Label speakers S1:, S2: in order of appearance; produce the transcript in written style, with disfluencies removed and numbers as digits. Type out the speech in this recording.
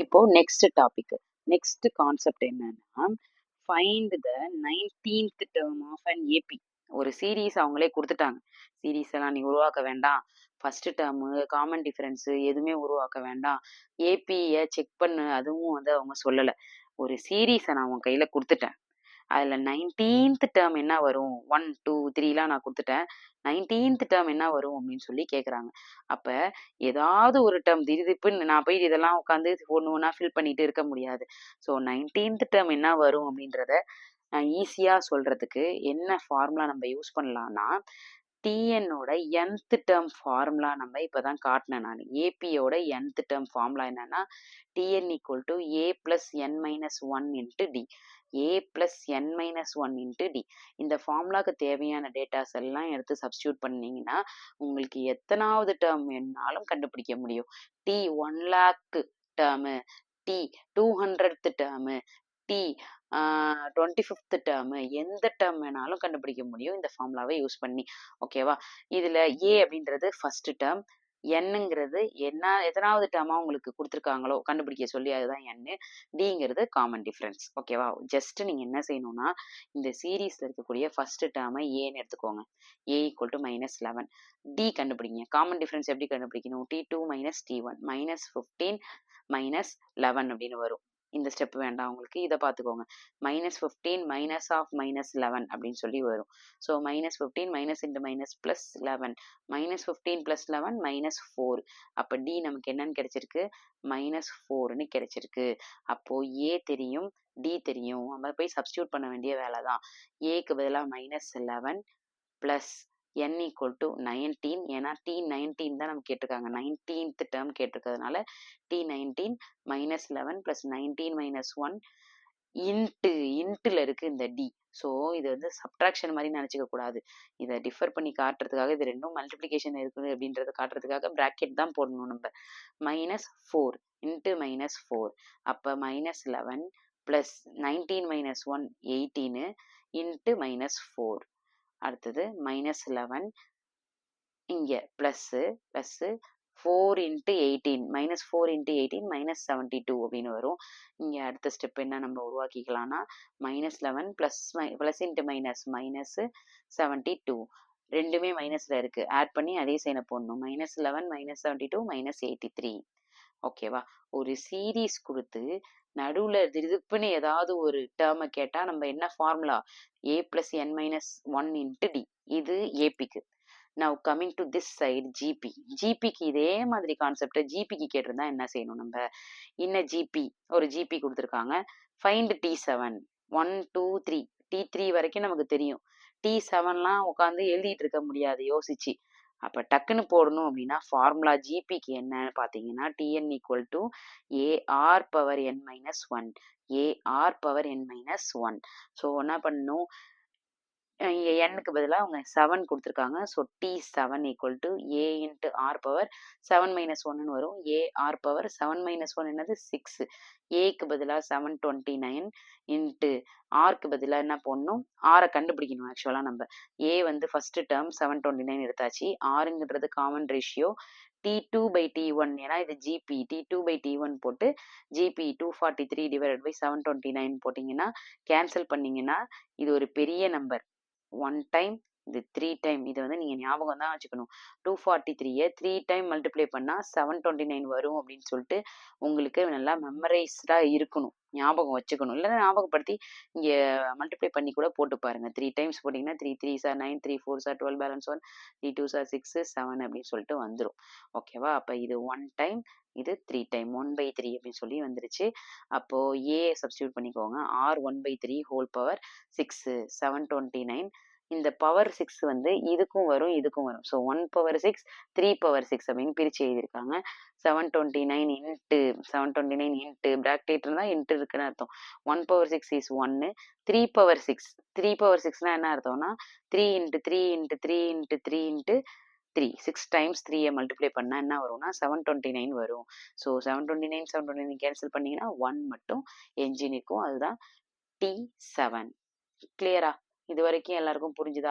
S1: இப்போ next concept என்னன்னா find the 19th term of an AP. ஒரு சீரீஸ் அவங்களே கொடுத்துட்டாங்க. சீரீஸ் எல்லாம் நீ உருவாக்க வேண்டாம், ஃபர்ஸ்ட் டேர்மு காமன் டிஃபரன்ஸ் எதுவுமே உருவாக்க வேண்டாம், ஏபியை செக் பண்ணு அதுவும் வந்து அவங்க சொல்லலை. ஒரு சீரீஸை நான் உன் கையில கொடுத்துட்டேன். அதுல 19th டேர்ம் என்ன வரும், 1 2 3லாம் நான் கொடுத்துட்டேன். 19th டேர்ம் என்ன வரும் அப்படின்னு சொல்லி கேட்குறாங்க. அப்ப ஏதாவது ஒரு டேர்ம் திடீர்னு நான் போய் இதெல்லாம் உட்காந்து ஒன்று ஒன்றா ஃபில் பண்ணிட்டு இருக்க முடியாது. ஸோ 19th டேர்ம் என்ன வரும் அப்படின்றத ஈஸியா சொல்றதுக்கு என்ன ஃபார்முலா நம்ம யூஸ் பண்ணலாம்னா, டிஎன்னோட nth டேர்ம் ஃபார்முலா நம்ம இப்பதான் காட்டினேன் நான். ஏபியோட nth டேர்ம் ஃபார்முலா என்னன்னா TN equal to A plus N minus one into D. A plus N minus one into D. இந்த ஃபார்முலாக்கு தேவையான டேட்டாஸ் எல்லாம் எடுத்து சப்ஸ்டியூட் பண்ணீங்கன்னா உங்களுக்கு எத்தனாவது டேர்ம் வேணாலும் கண்டுபிடிக்க முடியும். The 1,00,000 term, the 200th term, the 25th term, எந்த டேர்ம் வேணாலும் கண்டுபிடிக்க முடியும் இந்த ஃபார்முலாவை யூஸ் பண்ணி. ஓகேவா? இதுல ஏ அப்படின்றது ஃபர்ஸ்ட் டேர்ம், என்னங்கிறது எத்தனாவது டேர்மா உங்களுக்கு கொடுத்துருக்காங்களோ கண்டுபிடிக்க சொல்லி அதுதான் என்னு, டிங்கிறது காமன் டிஃபரன்ஸ். ஓகேவா? ஜஸ்ட் நீங்க என்ன செய்யணும்னா இந்த சீரீஸ்ல இருக்கக்கூடிய ஃபர்ஸ்ட் டேர்மை ஏன்னு எடுத்துக்கோங்க. ஏ ஈக்குவல் டு -11. டி கண்டுபிடிங்க. காமன் டிஃபரன்ஸ் எப்படி கண்டுபிடிக்கணும்? T2 - T1 -15 -11 அப்படின்னு வரும். இந்த ஸ்டெப் வேண்டாம் உங்களுக்கு, இதை பார்த்துக்கோங்க. -15 மைனஸ் ஆஃப் -11 அப்படின்னு சொல்லி வரும். So -15 minus into minus plus 11, -15 + 11 -4. அப்போ டி நமக்கு என்னன்னு கிடைச்சிருக்கு? -4ன்னு கிடைச்சிருக்கு. அப்போ ஏ தெரியும், டி தெரியும், நம்ம போய் சப்ஸ்டியூட் பண்ண வேண்டிய வேலை தான். ஏக்கு பதிலாக -11 ப்ளஸ் n ஈக்குவல் டு 19. ஏன்னா T19 தான் நம்ம கேட்டிருக்காங்க. 19th டேர்ம் கேட்டிருக்கிறதுனால T19 -11 + 19 - 1 இன்ட்டுல இருக்கு இந்த டி. ஸோ இது வந்து சப்ட்ராக்ஷன் மாதிரி நினச்சிக்க கூடாது. இதை டிஃபர் பண்ணி காட்டுறதுக்காக, இது ரெண்டும் மல்டிப்ளிகேஷன் இருக்குது அப்படின்றத காட்டுறதுக்காக ப்ராக்கெட் தான் போடணும் நம்ம. -4 இன்ட்டு -4. அப்போ -11 ப்ளஸ் 19 - 1 18 இன்ட்டு -4. அடுத்தது -11 இங்கே ப்ளஸ்ஸு 4 இன்ட்டு 18 -4 இன்ட்டு 18 -72 அப்படின்னு வரும். இங்கே அடுத்த ஸ்டெப் என்ன நம்ம உருவாக்கிக்கலாம்னா -11 ப்ளஸ் இன்ட்டு மைனஸ் -72. ரெண்டுமே மைனஸில் இருக்குது, ஆட் பண்ணி அதே சைனை போடணும். -11 -72 -83. ஓகேவா? ஒரு சீரீஸ் கொடுத்து நடுவில் திருப்புன்னு ஏதாவது ஒரு டேர்மை கேட்டால் நம்ம என்ன formula? A plus N minus one into D. இது ஏபிக்கு. Now coming to this side GP. ஜிபிக்கு இதே மாதிரி கான்செப்டை ஜிபிக்கு கேட்டிருந்தா என்ன செய்யணும் நம்ம? இன்ன ஜிபி, ஒரு ஜிபி கொடுத்துருக்காங்க. Find T7 1 2 3. T3 வரைக்கும் நமக்கு தெரியும். T7லாம் உட்காந்து எழுதிட்டு இருக்க முடியாது யோசிச்சு. அப்போ டக்குன்னு போடணும் அப்படின்னா ஃபார்முலா ஜிபிக்கு என்னன்னு பார்த்தீங்கன்னா TN equal to AR power N minus one. AR power N minus one. So என்ன பண்ணணும்? இங்கே எண்ணுக்கு பதிலாக அவங்க 7 கொடுத்துருக்காங்க. So T7 equal to A into R power 7 - 1ன்னு வரும். ஏஆர் பவர் 7 - 1 என்னது 6. ஏக்கு பதிலாக 729 இன்ட்டு ஆர்க்கு பதிலாக என்ன போடணும்? ஆரை கண்டுபிடிக்கணும். ஆக்சுவலாக நம்ம ஏ வந்து ஃபர்ஸ்ட் டேர்ம் 729 எடுத்தாச்சு. ஆறுங்கிறது காமன் ரேஷியோ. T2/T1 ஏன்னா இது ஜிபி, T2/T1 போட்டு ஜிபி 243 டிவைடட் பை 729 போட்டிங்கன்னா கேன்சல் பண்ணிங்கன்னா இது ஒரு பெரிய நம்பர். 1 டைம், இது 3 டைம். இதை வந்து நீங்கள் ஞாபகம் தான் வச்சுக்கணும். 243-ஐ 3 டைம் மல்டிப்ளை பண்ணால் 729 வரும் அப்படின்னு சொல்லிட்டு உங்களுக்கு நல்லா மெமரைஸ்டாக இருக்கணும், ஞாபகம் வச்சுக்கணும். இல்லைன்னா ஞாபகப்படுத்தி இங்கே மல்டிப்ளை பண்ணி கூட போட்டு பாருங்க. 3 டைம்ஸ் போட்டிங்கன்னா 3 3s are 9, 3 4s are 12, balance 1, 3 2s are 6, 7 அப்படின்னு சொல்லிட்டு வந்துடும். ஓகேவா? அப்போ இது 1 டைம், இது 3 டைம், 1/3 அப்படின்னு சொல்லி வந்துருச்சு. அப்போ ஏ சப்ஸ்டியூட் பண்ணிக்கோங்க. R 1/3 whole power 6 729. இந்த பவர் 6 வந்து இதுக்கும் வரும் இதுக்கும் வரும். ஸோ 1 பவர் 6 3 பவர் 6 அப்படின்னு பிரித்து எழுதியிருக்காங்க. 729 இன்ட்டு 729 இன்ட்டு ப்ராக்கெட் இருந்தால் இன்ட்டு இருக்குன்னு அர்த்தம். 1 பவர் 6 இஸ் 1. 3 பவர் 6, 3 பவர் 6னா என்ன அர்த்தம்னா 3 into 3 into 3 into 3 into 3, 6 times 3-ஐ மல்டிப்ளை பண்ணால் என்ன வரும்னா 729 வரும். ஸோ 729 கேன்சல் பண்ணிங்கன்னா 1 மட்டும் எஞ்சி நிற்கும். அதுதான் T7. கிளியரா? இது வரைக்கும் எல்லாருக்கும் புரிஞ்சுதா?